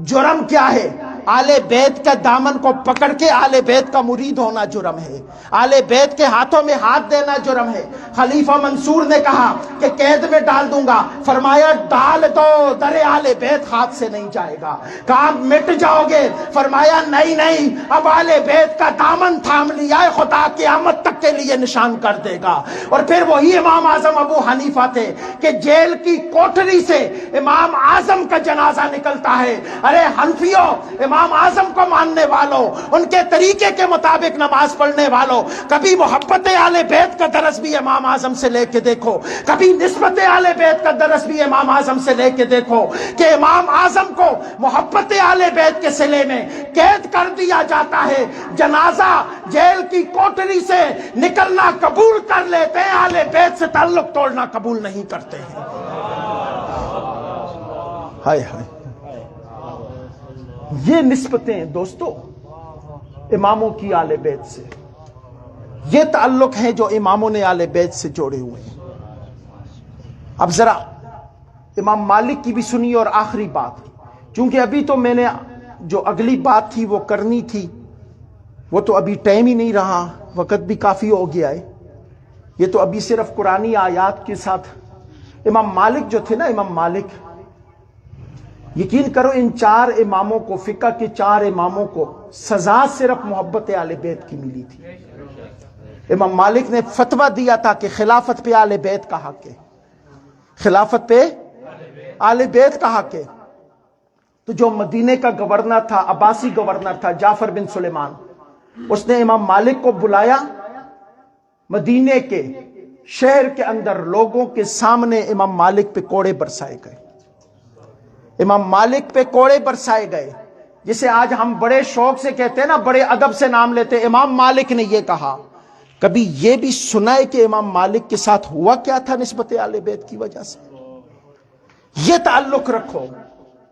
جرم کیا ہے؟ آل بیت کا دامن کو پکڑ کے آل بیت کا مرید ہونا جرم ہے، آل بیت کے ہاتھوں میں ہاتھ دینا جرم ہے۔ خلیفہ منصور نے کہا کہ قید میں ڈال دوں گا، فرمایا ڈال دو، در آل بیت ہاتھ سے نہیں جائے گا۔ کہا مٹ جاؤ گے، فرمایا نہیں نہیں، اب آل بیت کا دامن تھام لیا ہے، خدا قیامت تک کے لیے نشان کر دے گا۔ اور پھر وہی امام اعظم ابو حنیفہ تھے کہ جیل کی کوٹری سے امام اعظم کا جنازہ نکلتا ہے۔ ارے حنفیوں، امام اعظم کو ماننے والوں، ان کے طریقے کے مطابق نماز پڑھنے والوں، کبھی محبت آل بیت کا درس بھی امام اعظم سے لے کے دیکھو، کبھی نسبت آل بیت کا درس بھی امام اعظم سے لے کے دیکھو کہ امام اعظم کو محبت آل بیت کے صلے میں قید کر دیا جاتا ہے، جنازہ جیل کی کوٹری سے نکلنا قبول کر لیتے ہیں، آل بیت سے تعلق توڑنا قبول نہیں کرتے ہیں۔ ہائے ہائے، یہ نسبتیں دوستو اماموں کی آل بیت سے، یہ تعلق ہیں جو اماموں نے آل بیت سے جوڑے ہوئے ہیں۔ اب ذرا امام مالک کی بھی سنی، اور آخری بات، چونکہ ابھی تو میں نے جو اگلی بات تھی وہ کرنی تھی، وہ تو ابھی ٹائم ہی نہیں رہا، وقت بھی کافی ہو گیا ہے، یہ تو ابھی صرف قرآنی آیات کے ساتھ۔ امام مالک جو تھے نا، امام مالک، یقین کرو ان چار اماموں کو، فقہ کے چار اماموں کو سزا صرف محبت آل بیت کی ملی تھی۔ امام مالک نے فتویٰ دیا تھا کہ خلافت پہ آل بیت کا حق ہے، خلافت پہ آل بیت کا حق ہے۔ تو جو مدینے کا گورنر تھا، عباسی گورنر تھا، جعفر بن سلیمان، اس نے امام مالک کو بلایا، مدینے کے شہر کے اندر لوگوں کے سامنے امام مالک پہ کوڑے برسائے گئے، امام مالک پہ کوڑے برسائے گئے، جسے آج ہم بڑے شوق سے کہتے ہیں نا، بڑے ادب سے نام لیتے، امام مالک نے یہ کہا۔ کبھی یہ بھی سنا ہے کہ امام مالک کے ساتھ ہوا کیا تھا نسبت آل بیت کی وجہ سے؟ یہ تعلق رکھو،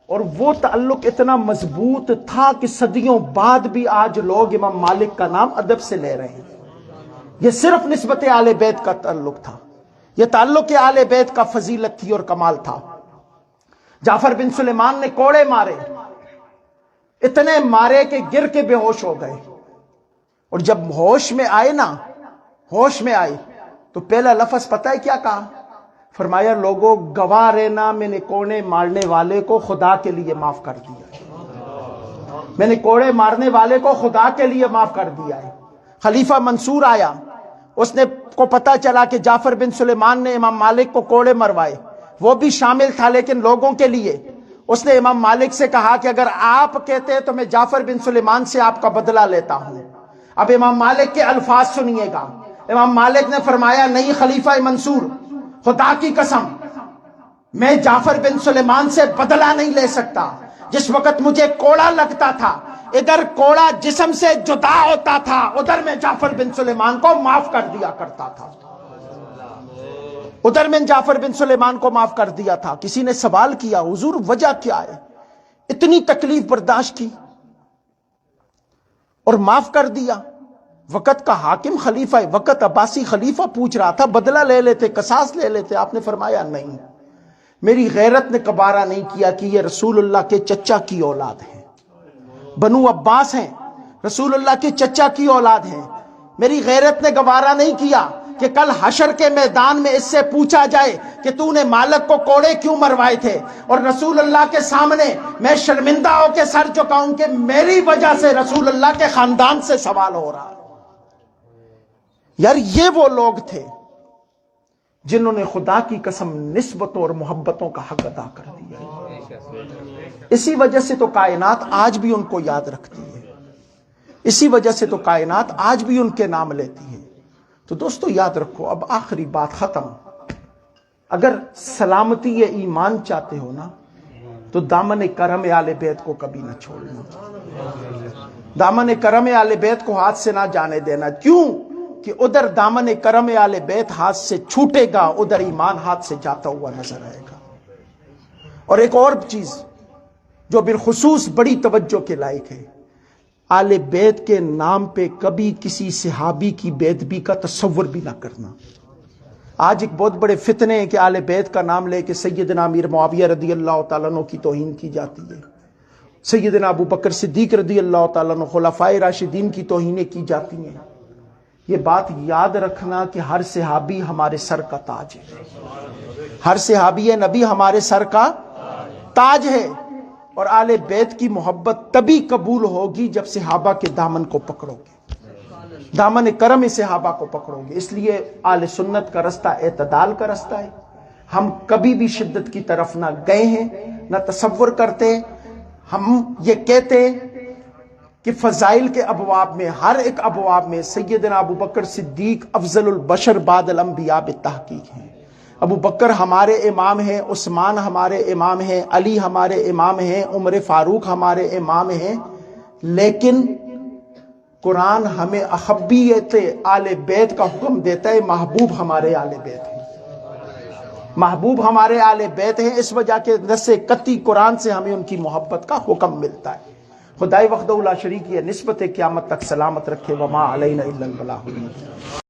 اور وہ تعلق اتنا مضبوط تھا کہ صدیوں بعد بھی آج لوگ امام مالک کا نام ادب سے لے رہے ہیں۔ یہ صرف نسبت آل بیت کا تعلق تھا، یہ تعلق آل بیت کا فضیلت تھی اور کمال تھا۔ جعفر بن سلیمان نے کوڑے مارے، اتنے مارے کہ گر کے بے ہوش ہو گئے، اور جب ہوش میں آئے نا، ہوش میں آئے تو پہلا لفظ پتہ ہے کیا کہا؟ فرمایا لوگوں گواہ رہنا، میں نے کوڑے مارنے والے کو خدا کے لیے معاف کر دیا، میں نے کوڑے مارنے والے کو خدا کے لیے معاف کر دیا ہے۔ خلیفہ منصور آیا، اس نے کو پتا چلا کہ جعفر بن سلیمان نے امام مالک کو کوڑے مروائے، وہ بھی شامل تھا لیکن لوگوں کے لیے۔ اس نے امام مالک سے کہا کہ اگر آپ کہتے تو میں جعفر بن سلیمان سے آپ کا بدلہ لیتا ہوں۔ اب امام مالک کے الفاظ سنیے گا۔ امام مالک نے فرمایا نہیں خلیفہ منصور، خدا کی قسم میں جعفر بن سلیمان سے بدلہ نہیں لے سکتا۔ جس وقت مجھے کوڑا لگتا تھا، ادھر کوڑا جسم سے جدا ہوتا تھا، ادھر میں جعفر بن سلیمان کو معاف کر دیا کرتا تھا، ادھر میں جعفر بن سلیمان کو معاف کر دیا تھا۔ کسی نے سوال کیا حضور وجہ کیا ہے؟ اتنی تکلیف برداشت کی اور معاف کر دیا۔ وقت کا حاکم خلیفہ، وقت عباسی خلیفہ پوچھ رہا تھا بدلہ لے لیتے، قصاص لے لیتے۔ آپ نے فرمایا نہیں، میری غیرت نے کبارہ نہیں کیا کہ یہ رسول اللہ کے چچا کی اولاد ہیں، بنو عباس ہیں، رسول اللہ کے چچا کی اولاد ہیں۔ میری غیرت نے گوارا نہیں کیا کہ کل حشر کے میدان میں اس سے پوچھا جائے کہ تو نے مالک کو کوڑے کیوں مروائے تھے، اور رسول اللہ کے سامنے میں شرمندہ ہو کے سر جھکاؤں کہ میری وجہ سے رسول اللہ کے خاندان سے سوال ہو رہا۔ یار یہ وہ لوگ تھے جنہوں نے خدا کی قسم نسبتوں اور محبتوں کا حق ادا کر دیا۔ اسی وجہ سے تو کائنات آج بھی ان کو یاد رکھتی ہے، اسی وجہ سے تو کائنات آج بھی ان کے نام لیتی ہے۔ تو دوستو یاد رکھو، اب آخری بات ختم، اگر سلامتی ایمان چاہتے ہو نا تو دامن کرم آل بیت کو کبھی نہ چھوڑنا، دامن کرم آل بیت کو ہاتھ سے نہ جانے دینا۔ کیوں کہ ادھر دامن کرم آل بیت ہاتھ سے چھوٹے گا، ادھر ایمان ہاتھ سے جاتا ہوا نظر آئے گا۔ اور ایک اور چیز جو بالخصوص بڑی توجہ کے لائق ہے، آل بیت کے نام پہ کبھی کسی صحابی کی بےادبی کا تصور بھی نہ کرنا۔ آج ایک بہت بڑے فتنے ہیں کہ آل بیت کا نام لے کے سیدنا امیر معاویہ رضی اللہ تعالیٰ عنہ کی توہین کی جاتی ہے، سیدنا ابو بکر صدیق رضی اللہ تعالیٰ عنہ، خلفائے راشدین کی توہینیں کی جاتی ہیں۔ یہ بات یاد رکھنا کہ ہر صحابی ہمارے سر کا تاج ہے، ہر صحابی نبی ہمارے سر کا تاج ہے، اور آل بیت کی محبت تبھی قبول ہوگی جب صحابہ کے دامن کو پکڑو گے، دامن کرم صحابہ کو پکڑو گے۔ اس لیے آل سنت کا رستہ اعتدال کا رستہ ہے۔ ہم کبھی بھی شدت کی طرف نہ گئے ہیں، نہ تصور کرتے۔ ہم یہ کہتے کہ فضائل کے ابواب میں، ہر ایک ابواب میں سیدنا ابو بکر صدیق افضل البشر بعد الانبیاء بالتحقیق ہیں۔ ابو بکر ہمارے امام ہیں، عثمان ہمارے امام ہیں، علی ہمارے امام ہیں، عمر فاروق ہمارے امام ہیں، لیکن قرآن ہمیں احبیت آل بیت کا حکم دیتا ہے۔ محبوب ہمارے آل بیت ہیں، محبوب ہمارے آل بیت ہیں، اس وجہ کے نص قطعی قرآن سے ہمیں ان کی محبت کا حکم ملتا ہے۔ خدائے وحدہ لا شریک یہ نسبت قیامت تک سلامت رکھے۔ وما علینا الا البلاغ المبین۔